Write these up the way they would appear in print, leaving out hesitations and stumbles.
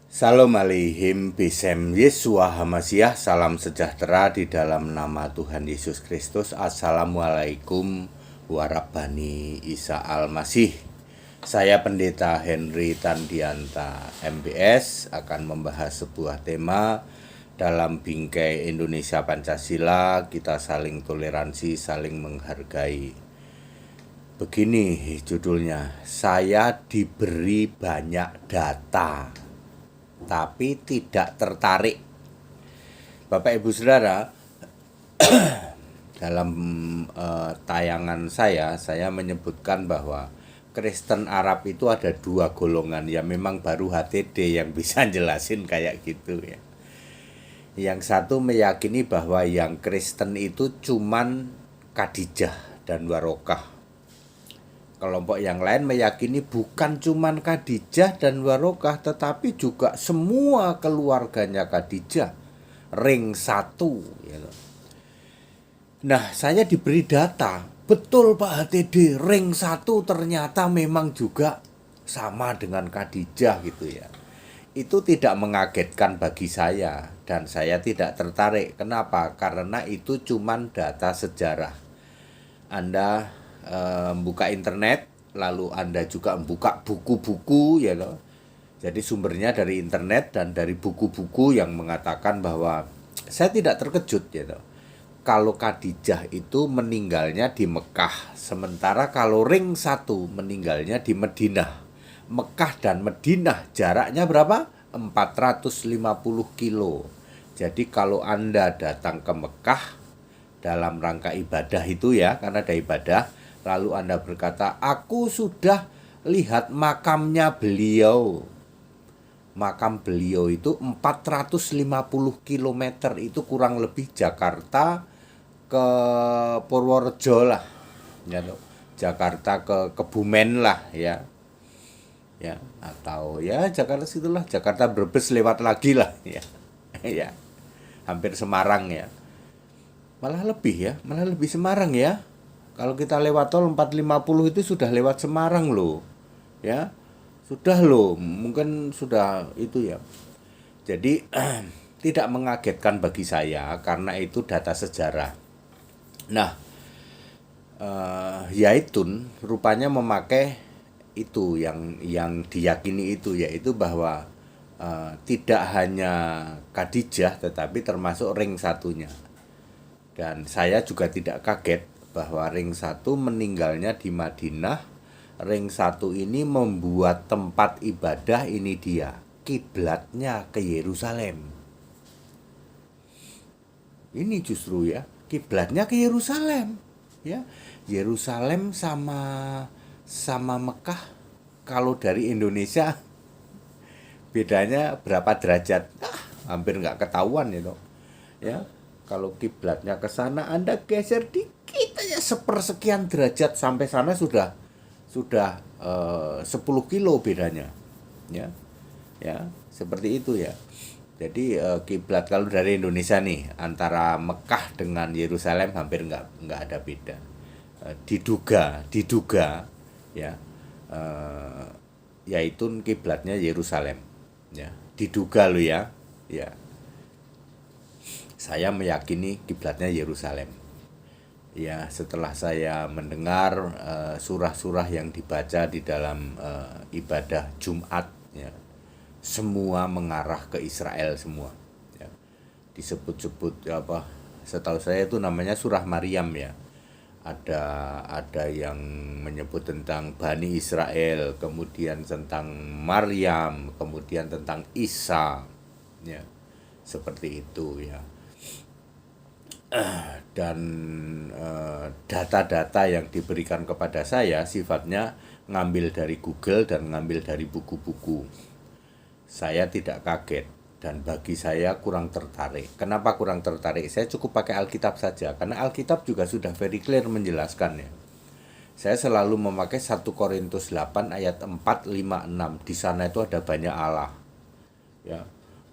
Salam aleihim bisem Yesua Hamasiah. Salam sejahtera di dalam nama Tuhan Yesus Kristus. Assalamualaikum warahmatullahi Isa Al-Masih. Saya Pendeta Henry Tandianta MBS akan membahas sebuah tema dalam bingkai Indonesia Pancasila. Kita saling toleransi, saling menghargai. Begini judulnya, saya diberi banyak data tapi tidak tertarik. Bapak Ibu Saudara, dalam tayangan saya menyebutkan bahwa Kristen Arab itu ada dua golongan. Ya memang baru HTD yang bisa jelasin kayak gitu ya. Yang satu meyakini bahwa yang Kristen itu cuman Khadijah dan Warokah. Kelompok yang lain meyakini bukan cuman Khadijah dan Warokah, tetapi juga semua keluarganya Khadijah, ring satu. Nah, saya diberi data, betul Pak HTD, ring satu ternyata memang juga sama dengan Khadijah gitu ya. Itu tidak mengagetkan bagi saya dan saya tidak tertarik. Kenapa? Karena itu cuman data sejarah. Anda buka internet, lalu Anda juga membuka buku-buku ya loh. Jadi sumbernya dari internet dan dari buku-buku yang mengatakan bahwa saya tidak terkejut ya loh. Kalau Khadijah itu meninggalnya di Mekah, sementara kalau ring satu meninggalnya di Madinah. Mekah dan Madinah jaraknya berapa? 450 kilo. Jadi kalau Anda datang ke Mekah dalam rangka ibadah itu ya, karena ada ibadah, lalu Anda berkata, aku sudah lihat makamnya beliau. Makam beliau itu 450 km, itu kurang lebih Jakarta ke Purworejo lah. Ya, Jakarta ke Kebumen lah ya. Ya, atau ya Jakarta situlah, Jakarta Brebes lewat lagi lah ya. Ya. Hampir Semarang ya. Malah lebih Semarang ya. Kalau kita lewat tol 450 itu sudah lewat Semarang loh. Ya. Sudah loh, mungkin sudah itu ya. Jadi tidak mengagetkan bagi saya karena itu data sejarah. Nah, Yaitun rupanya memakai itu yang diyakini itu, yaitu bahwa tidak hanya Khadijah tetapi termasuk ring satunya. Dan saya juga tidak kaget bahwa ring satu meninggalnya di Madinah. Ring satu ini membuat tempat ibadah ini dia, kiblatnya ke Yerusalem. Ini justru ya, kiblatnya ke Yerusalem. Ya, Yerusalem sama Mekah kalau dari Indonesia bedanya berapa derajat? Hampir nggak ketahuan ya, dong. Ya, kalau kiblatnya ke sana Anda geser dikit aja sepersekian derajat sampai sana sudah 10 kilo bedanya. Ya. Ya, seperti itu ya. Jadi kiblat kalau dari Indonesia nih antara Mekah dengan Yerusalem hampir nggak ada beda. Diduga ya, yaitu kiblatnya Yerusalem. Ya, diduga lo ya. Ya, saya meyakini kiblatnya Yerusalem. Ya, setelah saya mendengar surah-surah yang dibaca di dalam ibadah Jumat, ya, semua mengarah ke Israel semua. Ya. Disebut-sebut apa? Setahu saya itu namanya surah Maryam ya. Ada yang menyebut tentang Bani Israel, kemudian tentang Maryam, kemudian tentang Isa, ya, seperti itu ya. Dan data-data yang diberikan kepada saya sifatnya ngambil dari Google dan ngambil dari buku-buku. Saya tidak kaget dan bagi saya kurang tertarik. Kenapa kurang tertarik? Saya cukup pakai Alkitab saja karena Alkitab juga sudah very clear menjelaskannya. Saya selalu memakai 1 Korintus 8 ayat 4, 5, 6. Di sana itu ada banyak Allah. Ya,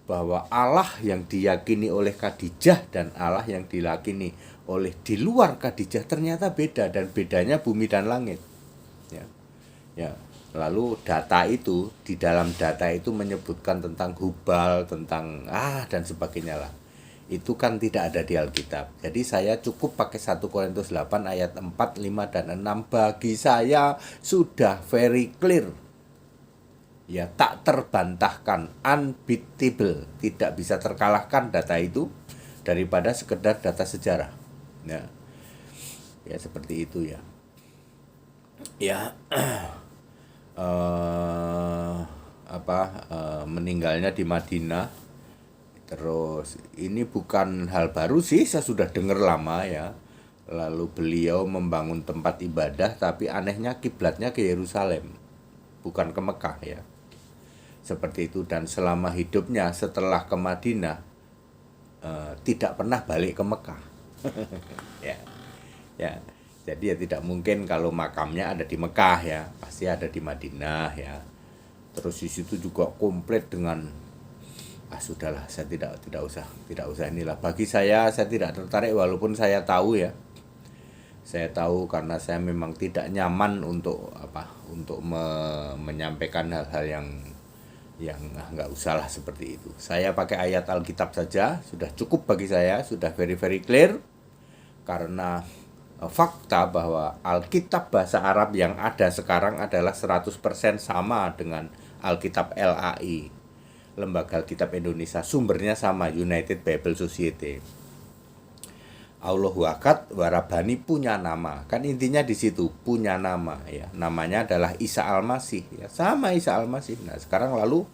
bahwa Allah yang diyakini oleh Khadijah dan Allah yang diyakini oleh di luar Khadijah ternyata beda, dan bedanya bumi dan langit. Ya. Ya. Lalu data itu, di dalam data itu menyebutkan tentang Hubal, tentang dan sebagainya lah. Itu kan tidak ada di Alkitab. Jadi saya cukup pakai 1 Korintus 8 ayat 4, 5, dan 6. Bagi saya sudah very clear. Ya, tak terbantahkan, unbeatable, tidak bisa terkalahkan data itu daripada sekedar data sejarah. Ya seperti itu ya. Ya, meninggalnya di Madinah. Terus ini bukan hal baru sih, saya sudah dengar lama ya. Lalu beliau membangun tempat ibadah, tapi anehnya kiblatnya ke Yerusalem, bukan ke Mekah ya. Seperti itu, dan selama hidupnya setelah ke Madinah tidak pernah balik ke Mekah. ya. Jadi ya tidak mungkin kalau makamnya ada di Mekah ya, pasti ada di Madinah ya. Terus di situ juga komplit dengan sudahlah, saya tidak usah inilah. Bagi saya tidak tertarik, walaupun saya tahu ya. Saya tahu karena saya memang tidak nyaman untuk menyampaikan hal-hal yang nggak usah lah seperti itu. Saya pakai ayat Alkitab saja, sudah cukup bagi saya, sudah very very clear. Karena fakta bahwa Alkitab bahasa Arab yang ada sekarang adalah 100% sama dengan Alkitab LAI, Lembaga Alkitab Indonesia, sumbernya sama, United Bible Society. Allahu Akad Warabani punya nama, kan intinya di situ, punya nama ya. Namanya adalah Isa Al-Masih ya, sama Isa Al-Masih. Nah, sekarang lalu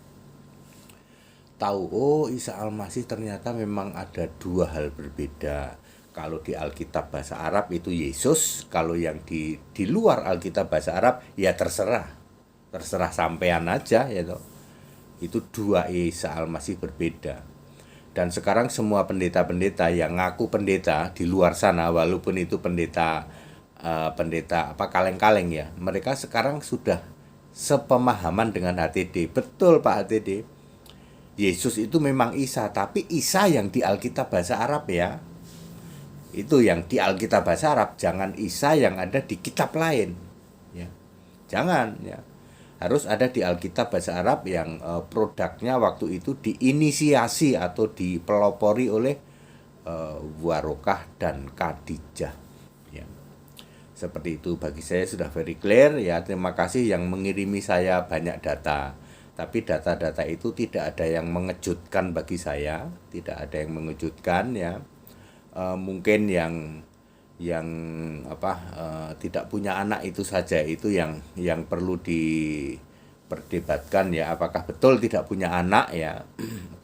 tahu Isa Al-Masih ternyata memang ada dua hal berbeda. Kalau di Alkitab bahasa Arab itu Yesus, kalau yang di luar Alkitab bahasa Arab ya terserah sampean aja ya toh. Itu dua Isa Al-Masih berbeda. Dan sekarang semua pendeta-pendeta yang ngaku pendeta di luar sana, walaupun itu pendeta kaleng-kaleng ya, mereka sekarang sudah sepemahaman dengan HTD. Betul Pak HTD, Yesus itu memang Isa, tapi Isa yang di Alkitab bahasa Arab ya. Itu yang di Alkitab bahasa Arab, jangan Isa yang ada di kitab lain ya. Jangan ya. Harus ada di Alkitab bahasa Arab yang produknya waktu itu diinisiasi atau dipelopori oleh Warokah dan Khadijah ya. Seperti itu, bagi saya sudah very clear ya. Terima kasih yang mengirimi saya banyak data. Tapi data-data itu tidak ada yang mengejutkan bagi saya, tidak ada yang mengejutkan ya. Mungkin yang tidak punya anak itu saja, itu yang perlu diperdebatkan ya, apakah betul tidak punya anak ya.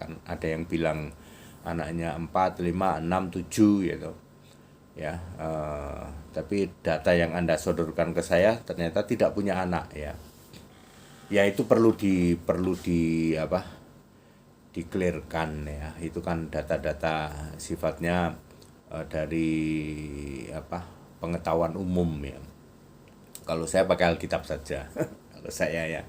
Kan ada yang bilang anaknya 4, 5, 6, 7 gitu ya. Tapi data yang Anda sodorkan ke saya ternyata tidak punya anak ya. Ya itu perlu di-clearkan ya. Itu kan data-data sifatnya dari pengetahuan umum ya. Kalau saya pakai Alkitab saja. Kalau saya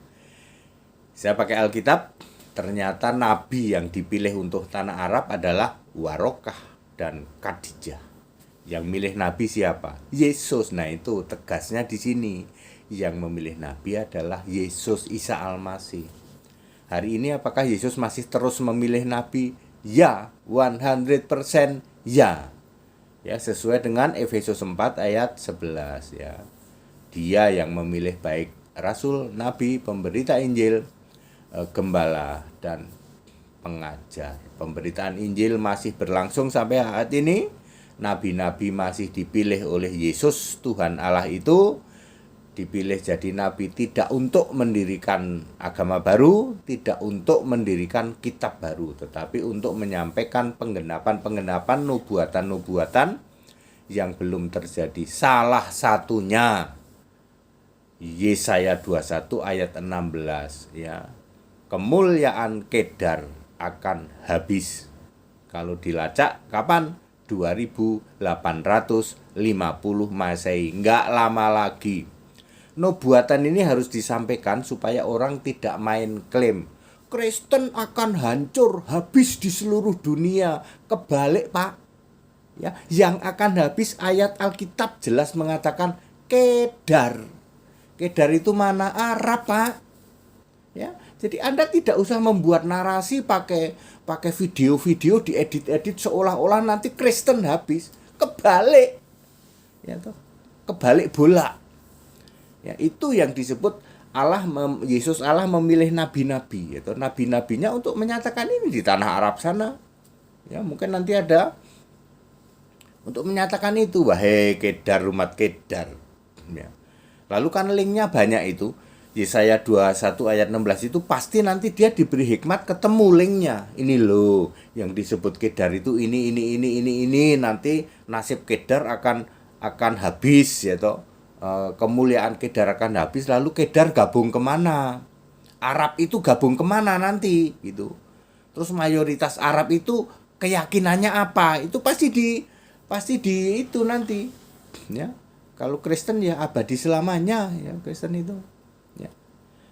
pakai Alkitab, ternyata nabi yang dipilih untuk tanah Arab adalah Warokah dan Khadijah. Yang milih nabi siapa? Yesus. Nah, itu tegasnya di sini. Yang memilih nabi adalah Yesus Isa Al-Masih. Hari ini apakah Yesus masih terus memilih nabi? Ya, 100% ya. Ya, sesuai dengan Efesus 4 ayat 11 ya. Dia yang memilih baik rasul, nabi, pemberita Injil, gembala dan pengajar. Pemberitaan Injil masih berlangsung sampai saat ini. Nabi-nabi masih dipilih oleh Yesus, Tuhan Allah itu. Dipilih jadi nabi tidak untuk mendirikan agama baru, tidak untuk mendirikan kitab baru, tetapi untuk menyampaikan penggenapan nubuatan yang belum terjadi. Salah satunya Yesaya 21 ayat 16 ya. Kemuliaan Kedar akan habis. Kalau dilacak kapan? 2850 Masehi, enggak lama lagi. Nubuatan ini harus disampaikan supaya orang tidak main klaim Kristen akan hancur, habis di seluruh dunia. Kebalik Pak ya, yang akan habis ayat Alkitab jelas mengatakan Kedar. Kedar itu mana? Arab, Pak. Ya, jadi Anda tidak usah membuat narasi pakai video-video diedit-edit seolah-olah nanti Kristen habis. Kebalik. Ya toh. Kebalik bola. Ya, itu yang disebut Yesus Allah memilih nabi-nabi, yaitu nabi-nabinya untuk menyatakan ini di tanah Arab sana. Ya, mungkin nanti ada untuk menyatakan itu, wahai Kedar, umat Kedar. Ya. Lalu kan linknya banyak itu. Yesaya 21 ayat 16 itu pasti nanti dia diberi hikmat ketemu linknya. Ini loh yang disebut Kedar itu ini. Nanti nasib Kedar akan habis ya toh. Kemuliaan Kedar akan habis, lalu Kedar gabung kemana? Arab itu gabung kemana nanti gitu. Terus mayoritas Arab itu keyakinannya apa? Itu pasti di itu nanti ya. Kalau Kristen ya abadi selamanya ya, Kristen itu ya.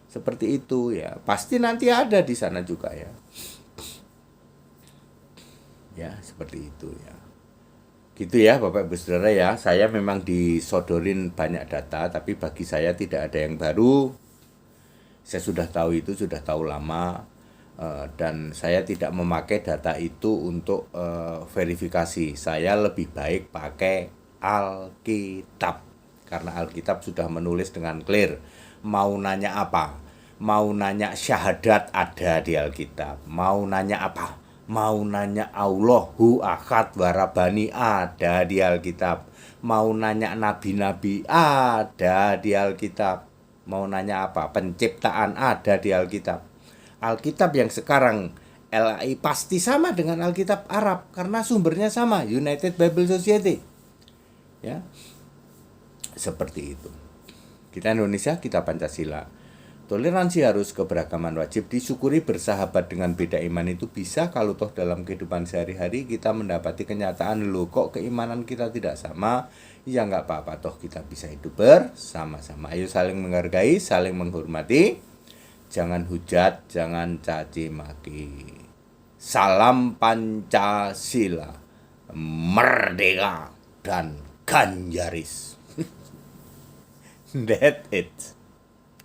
Seperti itu ya. Pasti nanti ada di sana juga ya. Ya, seperti itu ya. Gitu ya Bapak Ibu Saudara ya. Saya memang disodorin banyak data, tapi bagi saya tidak ada yang baru. Saya sudah tahu itu, sudah tahu lama. Dan saya tidak memakai data itu untuk verifikasi. Saya lebih baik pakai Alkitab, karena Alkitab sudah menulis dengan clear. Mau nanya apa? Mau nanya syahadat ada di Alkitab. Mau nanya apa? Mau nanya Allahu Ahad Warabani ada di Alkitab. Mau nanya nabi-nabi ada di Alkitab. Mau nanya apa? Penciptaan ada di Alkitab. Alkitab yang sekarang LAI pasti sama dengan Alkitab Arab karena sumbernya sama, United Bible Society. Ya. Seperti itu. Kita Indonesia, kita Pancasila. Toleransi harus, keberagaman wajib, disyukuri, bersahabat dengan beda iman itu bisa kalau toh dalam kehidupan sehari-hari kita mendapati kenyataan loh kok keimanan kita tidak sama, ya nggak apa-apa toh kita bisa hidup bersama-sama. Ayo saling menghargai, saling menghormati, jangan hujat, jangan caci maki. Salam Pancasila, merdeka dan Ganjaris. That's it.